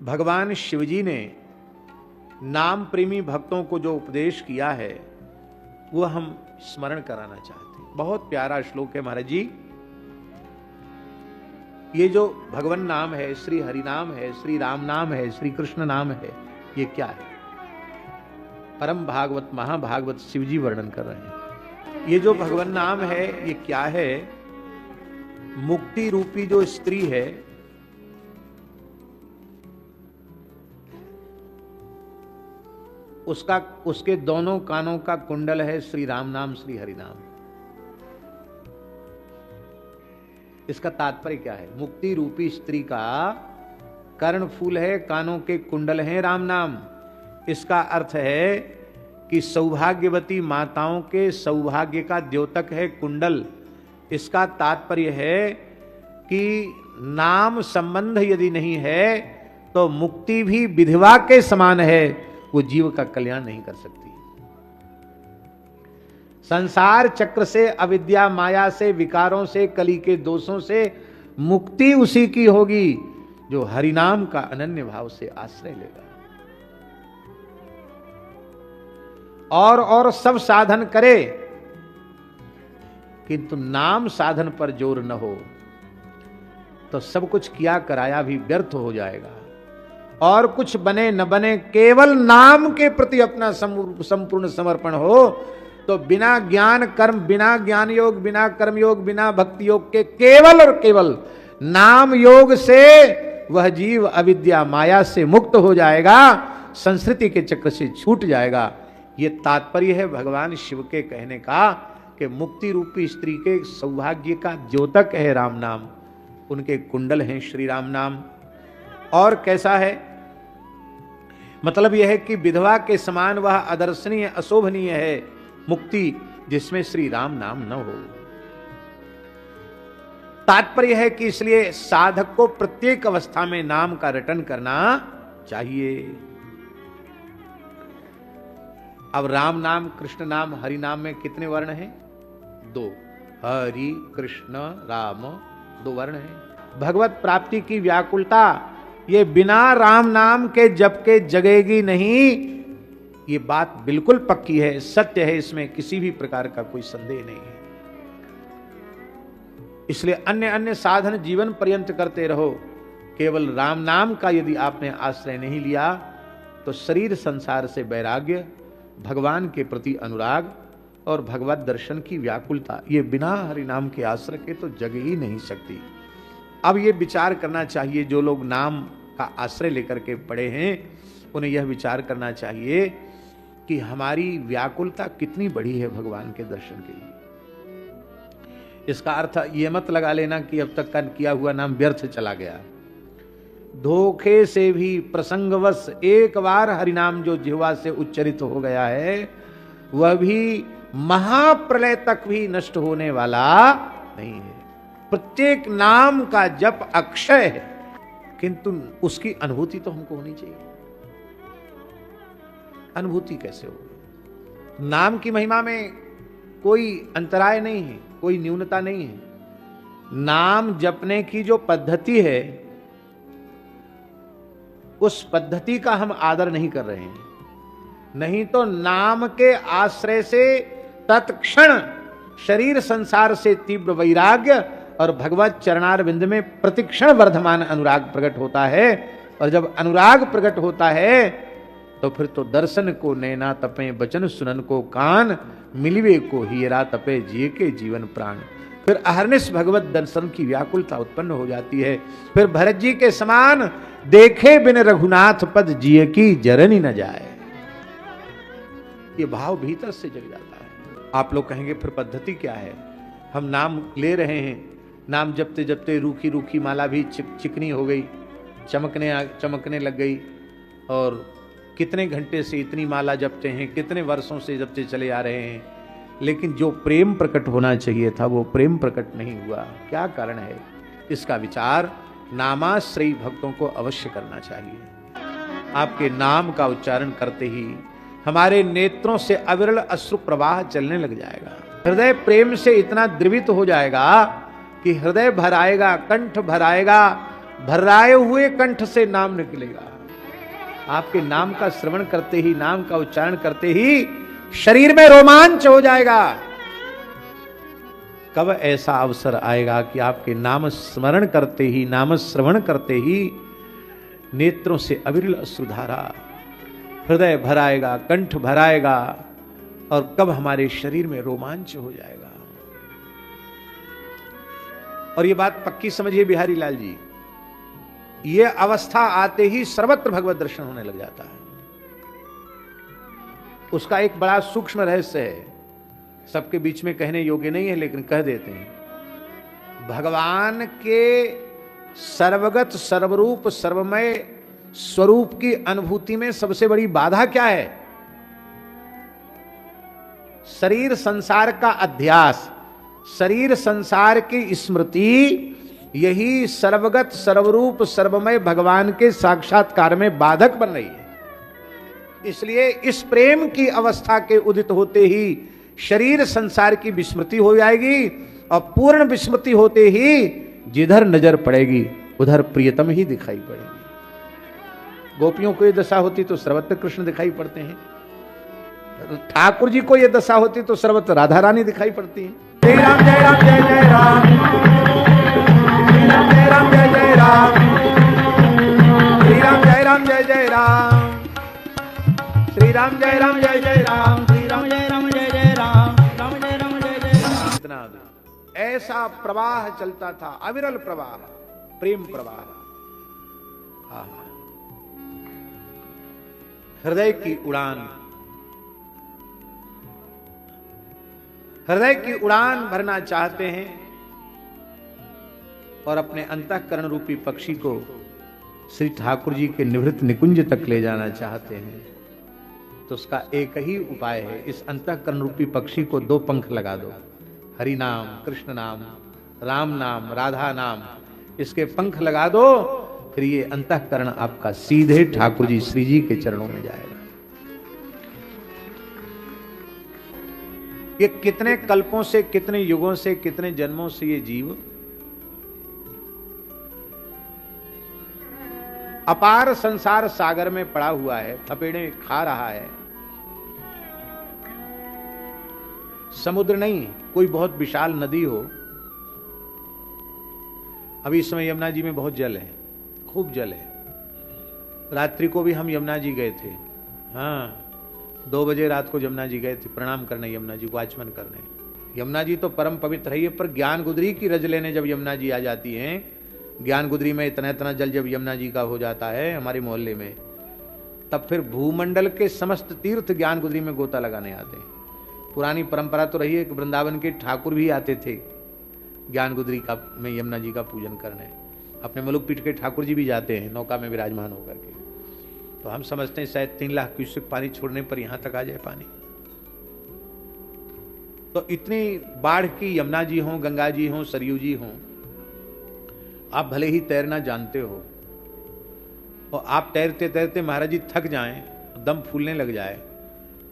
भगवान शिवजी ने नाम प्रेमी भक्तों को जो उपदेश किया है वो हम स्मरण कराना चाहते हैं। बहुत प्यारा श्लोक है महाराज जी। ये जो भगवान नाम है, श्री हरि नाम है, श्री राम नाम है, श्री कृष्ण नाम है, ये क्या है? परम भागवत महाभागवत शिवजी वर्णन कर रहे हैं। ये जो भगवान नाम है ये क्या है? मुक्ति रूपी जो स्त्री है, उसके दोनों कानों का कुंडल है श्री राम नाम, श्री हरि नाम। इसका तात्पर्य क्या है? मुक्ति रूपी स्त्री का कर्णफूल है, कानों के कुंडल हैं राम नाम। इसका अर्थ है कि सौभाग्यवती माताओं के सौभाग्य का द्योतक है कुंडल। इसका तात्पर्य है कि नाम संबंध यदि नहीं है तो मुक्ति भी विधवा के समान है, वो जीव का कल्याण नहीं कर सकती। संसार चक्र से, अविद्या माया से, विकारों से, कली के दोषों से मुक्ति उसी की होगी जो हरिनाम का अनन्य भाव से आश्रय लेगा। और सब साधन करे किंतु नाम साधन पर जोर न हो तो सब कुछ किया कराया भी व्यर्थ हो जाएगा। और कुछ बने न बने, केवल नाम के प्रति अपना संपूर्ण समर्पण हो तो बिना ज्ञान कर्म, बिना ज्ञान योग, बिना कर्म योग, बिना भक्ति योग के केवल और केवल नाम योग से वह जीव अविद्या माया से मुक्त हो जाएगा, संस्कृति के चक्र से छूट जाएगा। ये तात्पर्य है भगवान शिव के कहने का कि मुक्ति रूपी स्त्री के सौभाग्य का द्योतक है राम नाम, उनके कुंडल हैं श्री राम नाम। और कैसा है? मतलब यह है कि विधवा के समान वह अदर्शनीय, अशोभनीय है मुक्ति जिसमें श्री राम नाम न हो। तात्पर्य है कि इसलिए साधक को प्रत्येक अवस्था में नाम का रटन करना चाहिए। अब राम नाम, कृष्ण नाम, हरि नाम में कितने वर्ण हैं? 2। हरि, कृष्ण, राम, 2 वर्ण हैं। भगवत प्राप्ति की व्याकुलता ये बिना राम नाम के जप के जगेगी नहीं, ये बात बिल्कुल पक्की है, सत्य है, इसमें किसी भी प्रकार का कोई संदेह नहीं है। इसलिए अन्य अन्य साधन जीवन पर्यंत करते रहो, केवल राम नाम का यदि आपने आश्रय नहीं लिया तो शरीर संसार से वैराग्य, भगवान के प्रति अनुराग और भगवत दर्शन की व्याकुलता ये बिना हरि नाम के आश्रय के तो जग ही नहीं सकती। अब ये विचार करना चाहिए, जो लोग नाम का आश्रय लेकर के पड़े हैं उन्हें यह विचार करना चाहिए कि हमारी व्याकुलता कितनी बड़ी है भगवान के दर्शन के लिए। इसका अर्थ ये मत लगा लेना कि अब तक का किया हुआ नाम व्यर्थ चला गया। धोखे से भी प्रसंगवश एक बार हरिनाम जो जिह्वा से उच्चरित हो गया है वह भी महाप्रलय तक भी नष्ट होने वाला नहीं है। प्रत्येक नाम का जप अक्षय है, किंतु उसकी अनुभूति तो हमको होनी चाहिए। अनुभूति कैसे हो? नाम की महिमा में कोई अंतराय नहीं है, कोई न्यूनता नहीं है। नाम जपने की जो पद्धति है उस पद्धति का हम आदर नहीं कर रहे हैं। नहीं तो नाम के आश्रय से तत्क्षण शरीर संसार से तीव्र वैराग्य और भगवत चरणारविंद में प्रतिक्षण वर्धमान अनुराग प्रकट होता है। और जब अनुराग प्रकट होता है तो फिर तो दर्शन को नैना तपे, बचन सुनन को कान, मिलवे को हीरा तपे, जिए के जीवन प्राण। फिर अहर्निश भगवत दर्शन की व्याकुलता उत्पन्न हो जाती है। फिर भरत जी के समान देखे बिन रघुनाथ पद, जिए की जरनी न जाए, ये भाव भीतर से जग जाता है। आप लोग कहेंगे फिर पद्धति क्या है? हम नाम ले रहे हैं, नाम जपते जपते रूखी रूखी माला भी चिकनी हो गई, चमकने लग गई। और कितने घंटे से इतनी माला जपते हैं, कितने वर्षों से जपते चले आ रहे हैं, लेकिन जो प्रेम प्रकट होना चाहिए था वो प्रेम प्रकट नहीं हुआ। क्या कारण है? इसका विचार नामाश्रयी भक्तों को अवश्य करना चाहिए। आपके नाम का उच्चारण करते ही हमारे नेत्रों से अविरल अश्रु प्रवाह चलने लग जाएगा। हृदय प्रेम से इतना द्रवित हो जाएगा कि हृदय भर आएगा, कंठ भर आएगा भर्राए हुए कंठ से नाम निकलेगा। आपके नाम का श्रवण करते ही, नाम का उच्चारण करते ही शरीर में रोमांच हो जाएगा। कब ऐसा अवसर आएगा कि आपके नाम स्मरण करते ही, नाम श्रवण करते ही नेत्रों से अविरल अश्रुधारा, हृदय भराएगा, कंठ भराएगा, और कब हमारे शरीर में रोमांच हो जाएगा। और ये बात पक्की समझिए बिहारी लाल जी, ये अवस्था आते ही सर्वत्र भगवत दर्शन होने लग जाता है। उसका एक बड़ा सूक्ष्म रहस्य है, सबके बीच में कहने योग्य नहीं है, लेकिन कह देते हैं। भगवान के सर्वगत, सर्वरूप, सर्वमय स्वरूप की अनुभूति में सबसे बड़ी बाधा क्या है? शरीर संसार का अध्यास, शरीर संसार की स्मृति, यही सर्वगत, सर्वरूप, सर्वमय भगवान के साक्षात्कार में बाधक बन रही है। इसलिए इस प्रेम की अवस्था के उदित होते ही शरीर संसार की विस्मृति हो जाएगी, और पूर्ण विस्मृति होते ही जिधर नजर पड़ेगी उधर प्रियतम ही दिखाई पड़ेगी। गोपियों को ये दशा होती तो सर्वत्र कृष्ण दिखाई पड़ते हैं, ठाकुर जी को ये दशा होती तो सर्वत्र राधा रानी दिखाई पड़ती है। जय राम जय राम जय जय राम, जय राम जय जय राम, श्री राम जय राम जय जय राम, श्री राम जय राम जय जय राम, श्री राम जय राम जय जय राम, राम जय राम जय जय राम। इतना ऐसा प्रवाह चलता था, अविरल प्रवाह, प्रेम प्रवाह। हृदय की उड़ान, हृदय की उड़ान भरना चाहते हैं और अपने अंतःकरण रूपी पक्षी को श्री ठाकुर जी के निवृत्त निकुंज तक ले जाना चाहते हैं, तो उसका एक ही उपाय है, इस अंतःकरण रूपी पक्षी को 2 पंख लगा दो। हरि नाम, कृष्ण नाम, राम नाम, राधा नाम, इसके पंख लगा दो, फिर ये अंतःकरण आपका सीधे ठाकुर जी श्री जी के चरणों में जाएगा। ये कितने कल्पों से, कितने युगों से, कितने जन्मों से ये जीव अपार संसार सागर में पड़ा हुआ है, थपेड़े खा रहा है। समुद्र नहीं, कोई बहुत विशाल नदी हो। अभी इस समय यमुना जी में बहुत जल है, खूब जल है। रात्रि को भी हम यमुना जी गए थे। हाँ, 2 बजे रात को यमुना जी गए थे प्रणाम करने, यमुना जी को आचमन करने। यमुना जी तो परम पवित्र है, पर ज्ञान गुदरी की रज लेने जब यमुना जी आ जाती हैं, ज्ञान गुदरी में इतना इतना जल जब यमुना जी का हो जाता है हमारे मोहल्ले में, तब फिर भूमंडल के समस्त तीर्थ ज्ञान गुदरी में गोता लगाने आते हैं। पुरानी परंपरा तो रही है कि वृंदावन के ठाकुर भी आते थे ज्ञान गुदरी का में यमुना जी का पूजन करने। अपने मुलुक पीठ के ठाकुर जी भी जाते हैं नौका में विराजमान होकर के। तो हम समझते हैं शायद 3 लाख क्यूसेक पानी छोड़ने पर यहां तक आ जाए पानी। तो इतनी बाढ़ की यमुना जी हो, गंगा जी हो, सरयू जी हो, आप भले ही तैरना जानते हो और आप तैरते तैरते महाराज जी थक जाएं, दम फूलने लग जाए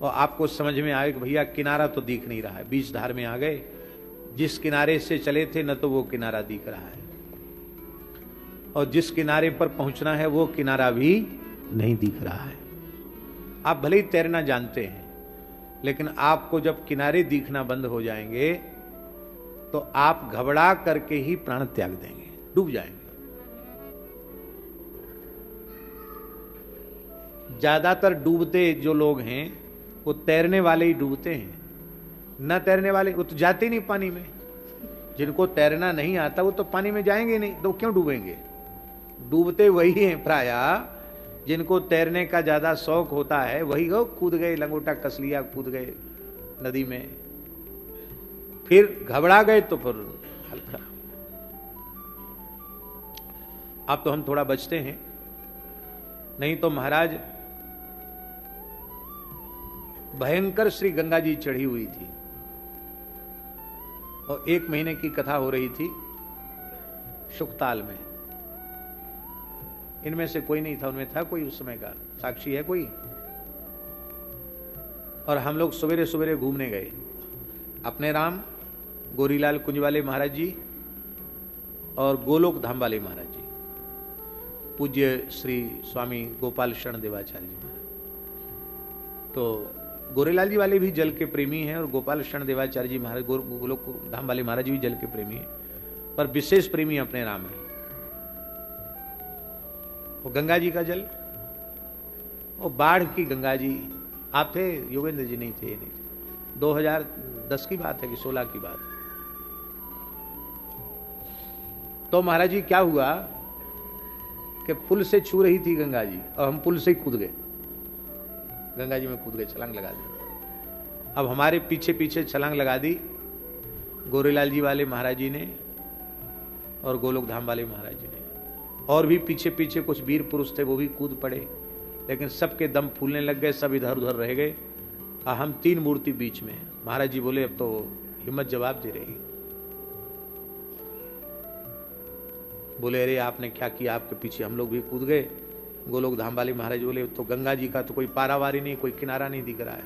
और आपको समझ में आए कि भैया किनारा तो दिख नहीं रहा है, बीच धार में आ गए, जिस किनारे से चले थे न तो वो किनारा दिख रहा है और जिस किनारे पर पहुंचना है वो किनारा भी नहीं दिख रहा है। आप भले ही तैरना जानते हैं, लेकिन आपको जब किनारे दिखना बंद हो जाएंगे तो आप घबरा करके ही प्राण त्याग देंगे, डूब जाएंगे। ज्यादातर डूबते जो लोग हैं वो तैरने वाले ही डूबते हैं, न तैरने वाले वो तो जाते ही नहीं पानी में। जिनको तैरना नहीं आता वो तो पानी में जाएंगे नहीं, तो क्यों डूबेंगे? डूबते वही हैं प्रायः जिनको तैरने का ज्यादा शौक होता है, वही हो कूद गए, लंगोटा कस लिया, कूद गए नदी में, फिर घबरा गए तो फिर हल्का। अब तो हम थोड़ा बचते हैं, नहीं तो महाराज भयंकर श्री गंगा जी चढ़ी हुई थी और 1 महीने की कथा हो रही थी शुकताल में। इनमें से कोई नहीं था, उनमें था कोई उस समय का साक्षी है कोई? और हम लोग सवेरे सवेरे घूमने गए, अपने राम, गोरीलाल कुंज वाले महाराज जी और गोलोक धाम वाले महाराज जी, पूज्य श्री स्वामी गोपाल शरण देवाचार्य जी महाराज। तो गोरेलाल जी वाले भी जल के प्रेमी हैं और गोपाल शरण देवाचार्य जी महाराज गोलोक धाम वाले महाराज भी जल के प्रेमी हैं, पर विशेष प्रेमी अपने राम है। वो गंगा जी का जल, वो बाढ़ की गंगा जी, आप थे योगेंद्र जी? नहीं थे, ये नहीं थे। 2010 की बात है कि 16 की बात। तो महाराज जी क्या हुआ कि पुल से छू रही थी गंगा जी और हम पुल से ही कूद गए, गंगा जी में कूद गए, छलांग लगा दी। अब हमारे पीछे पीछे छलांग लगा दी गोरेलाल जी वाले महाराज जी ने और गोलोक धाम वाले महाराज जी ने, और भी पीछे पीछे कुछ वीर पुरुष थे, वो भी कूद पड़े, लेकिन सबके दम फूलने लग गए, सब इधर उधर रह गए और हम 3 मूर्ति बीच में। महाराज जी बोले अब तो हिम्मत जवाब दे रही। बोले अरे आपने क्या किया, आपके पीछे हम लोग भी कूद गए। गोलोक धाम वाले महाराज बोले तो गंगा जी का तो कोई पारावारी नहीं, कोई किनारा नहीं दिख रहा है।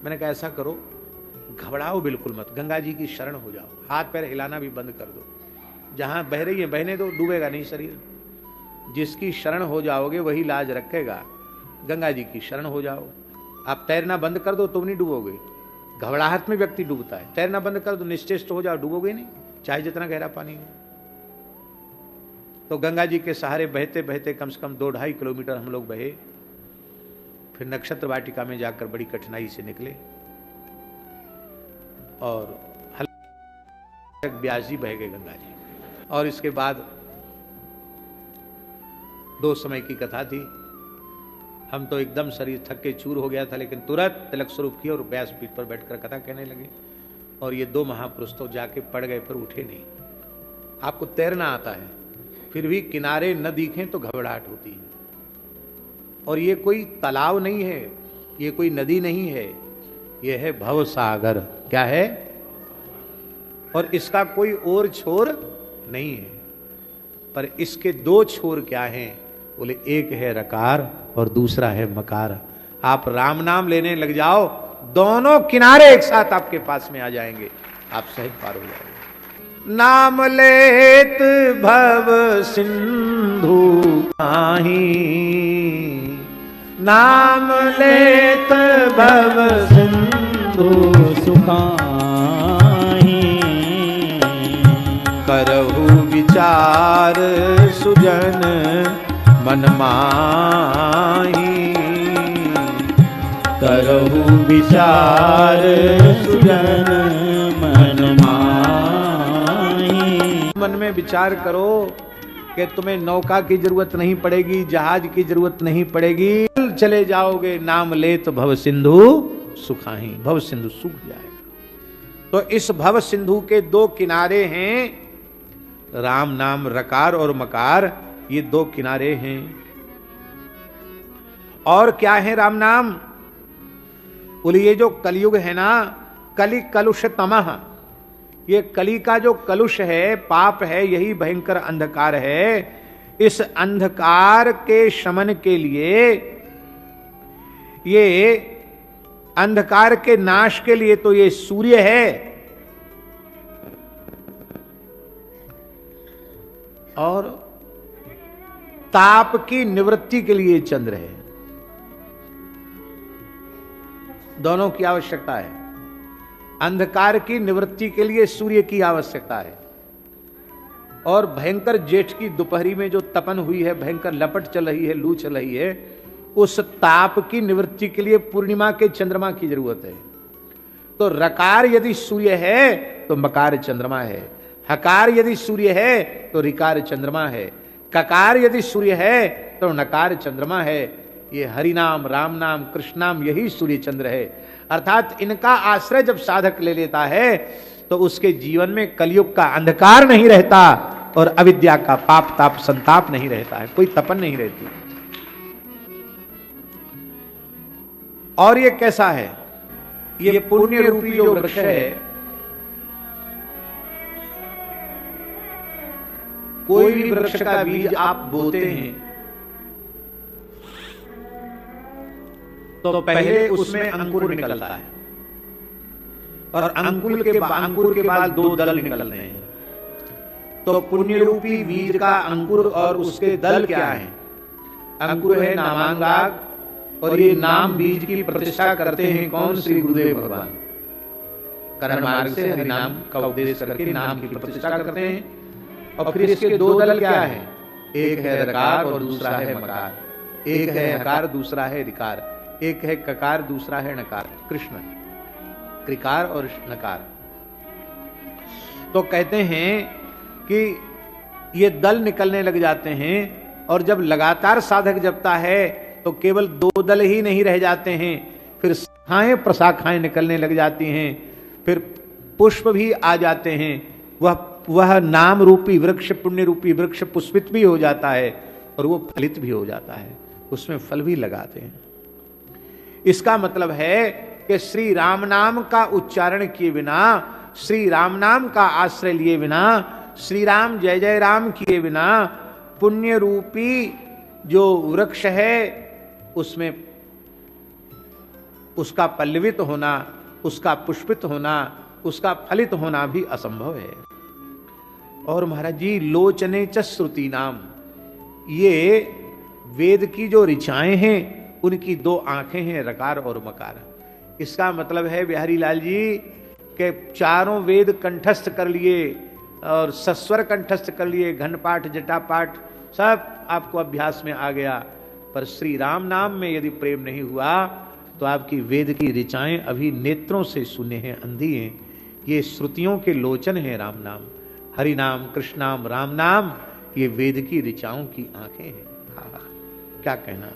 मैंने कहा ऐसा करो, घबराओ बिल्कुल मत, गंगा जी की शरण हो जाओ, हाथ पैर हिलाना भी बंद कर दो, जहां बह रही है बहने दो, डूबेगा नहीं शरीर। जिसकी शरण हो जाओगे वही लाज रखेगा। गंगा जी की शरण हो जाओ, आप तैरना बंद कर दो तो नहीं डूबोगे। घबराहट में व्यक्ति डूबता है, तैरना बंद कर दो, निश्चेष्ट हो जाओ, डूबोगे नहीं, चाहे जितना गहरा पानी हो। तो गंगा जी के सहारे बहते बहते कम से कम 2-2.5 किलोमीटर हम लोग बहे। फिर नक्षत्र वाटिका में जाकर बड़ी कठिनाई से निकले और ब्यास जी बह गए गंगा जी। और इसके बाद 2 समय की कथा थी। हम तो एकदम शरीर थक के चूर हो गया था, लेकिन तुरंत तिलक स्वरूप किया और व्यास पीठ पर बैठकर कथा कहने लगे। और ये 2 महापुरुष तो जाके पड़ गए पर उठे नहीं। आपको तैरना आता है फिर भी किनारे न दिखें तो घबराहट होती है। और ये कोई तालाब नहीं है, ये कोई नदी नहीं है, ये है भव सागर। क्या है? और इसका कोई और छोर नहीं है, पर इसके 2 छोर क्या हैं? बोले एक है रकार और दूसरा है मकार। आप राम नाम लेने लग जाओ, दोनों किनारे एक साथ आपके पास में आ जाएंगे, आप सहज पार हो जाओगे। नाम लेत भव सिंधु आही, नाम लेत भव सिंधु सुखाही, करहु विचार सुजन मन माही, करहु विचार सुजन मन माही। मन में विचार करो कि तुम्हें नौका की जरूरत नहीं पड़ेगी, जहाज की जरूरत नहीं पड़ेगी, चले जाओगे। नाम ले तो भव सिंधु सुखाही, भव सिंधु सूख जाएगा। तो इस भव सिंधु के 2 किनारे हैं, राम नाम रकार और मकार, ये 2 किनारे हैं। और क्या है राम नाम? बोले ये जो कलयुग है ना, कलि कलुष तमह, ये कली का जो कलुष है, पाप है, यही भयंकर अंधकार है। इस अंधकार के शमन के लिए, ये अंधकार के नाश के लिए तो ये सूर्य है, और ताप की निवृत्ति के लिए चंद्र है। दोनों की आवश्यकता है। अंधकार की निवृत्ति के लिए सूर्य की आवश्यकता है, और भयंकर जेठ की दोपहरी में जो तपन हुई है, भयंकर लपट चल रही है, लू चल रही है, उस ताप की निवृत्ति के लिए पूर्णिमा के चंद्रमा की जरूरत है। तो रकार यदि सूर्य है तो मकार चंद्रमा है, हकार यदि सूर्य है तो रिकार चंद्रमा है, ककार यदि सूर्य है तो नकार चंद्रमा है। ये हरि नाम, राम नाम, कृष्ण नाम, यही सूर्य चंद्र है। अर्थात इनका आश्रय जब साधक ले लेता है तो उसके जीवन में कलयुग का अंधकार नहीं रहता और अविद्या का पाप ताप संताप नहीं रहता है, कोई तपन नहीं रहती। और ये कैसा है? ये पुण्य रूपी जो वृक्ष है, कोई भी वृक्ष का बीज आप बोते हैं तो पहले उसमें अंकुर निकलता है, और अंकुर के बाद 2 दल निकलते हैं। तो पुण्य रूपी बीज का अंकुर और उसके दल क्या है? अंकुर है नामांगाग, और ये नाम बीज की प्रतिष्ठा करते हैं कौन? श्री गुरुदेव भगवान। कर्म मार्ग से हरि नाम का उपदेश करके नाम की प्रतिष्ठा करते हैं। और फिर इसके दो दल क्या है? एक है रकार और दूसरा है मकार। एक है हकार, दूसरा है ऋकार। एक है ककार, दूसरा है नकार। कृष्ण, कृकार और नकार। तो कहते हैं कि ये दल निकलने लग जाते हैं, और जब लगातार साधक जपता है तो केवल दो दल ही नहीं रह जाते हैं, फिर शाखाएं प्रशाखाएं निकलने लग जाती हैं, फिर पुष्प भी आ जाते हैं। वह नाम रूपी वृक्ष, पुण्य रूपी वृक्ष पुष्पित भी हो जाता है और वो फलित भी हो जाता है, उसमें फल भी लगाते हैं। इसका मतलब है कि श्री राम नाम का उच्चारण किए बिना, श्री राम नाम का आश्रय लिए बिना, श्री राम जय जय राम किए बिना पुण्य रूपी जो वृक्ष है उसमें उसका पल्लवित होना, उसका पुष्पित होना, उसका फलित होना भी असंभव है। और महाराज जी, लोचने च श्रुति नाम, ये वेद की जो ऋचाएं हैं उनकी दो आंखें हैं, रकार और मकार। इसका मतलब है बिहारी लाल जी के चारों वेद कंठस्थ कर लिए और सस्वर कंठस्थ कर लिए, घन पाठ जटा पाठ सब आपको अभ्यास में आ गया, पर श्री राम नाम में यदि प्रेम नहीं हुआ तो आपकी वेद की ऋचाएं अभी नेत्रों से शून्य हैं, अंधी हैं। ये श्रुतियों के लोचन हैं राम नाम, हरि नाम, कृष्ण नाम, राम नाम, ये वेद की ऋचाओं की आंखें हैं। क्या कहना।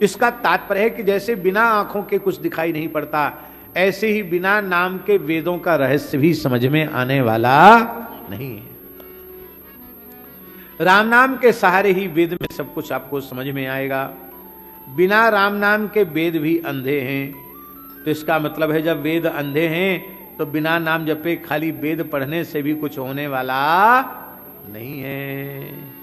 इसका तात्पर्य है कि जैसे बिना आंखों के कुछ दिखाई नहीं पड़ता, ऐसे ही बिना नाम के वेदों का रहस्य भी समझ में आने वाला नहीं है। राम नाम के सहारे ही वेद में सब कुछ आपको समझ में आएगा। बिना राम नाम के वेद भी अंधे हैं। तो इसका मतलब है जब वेद अंधे हैं तो बिना नाम जपे खाली वेद पढ़ने से भी कुछ होने वाला नहीं है।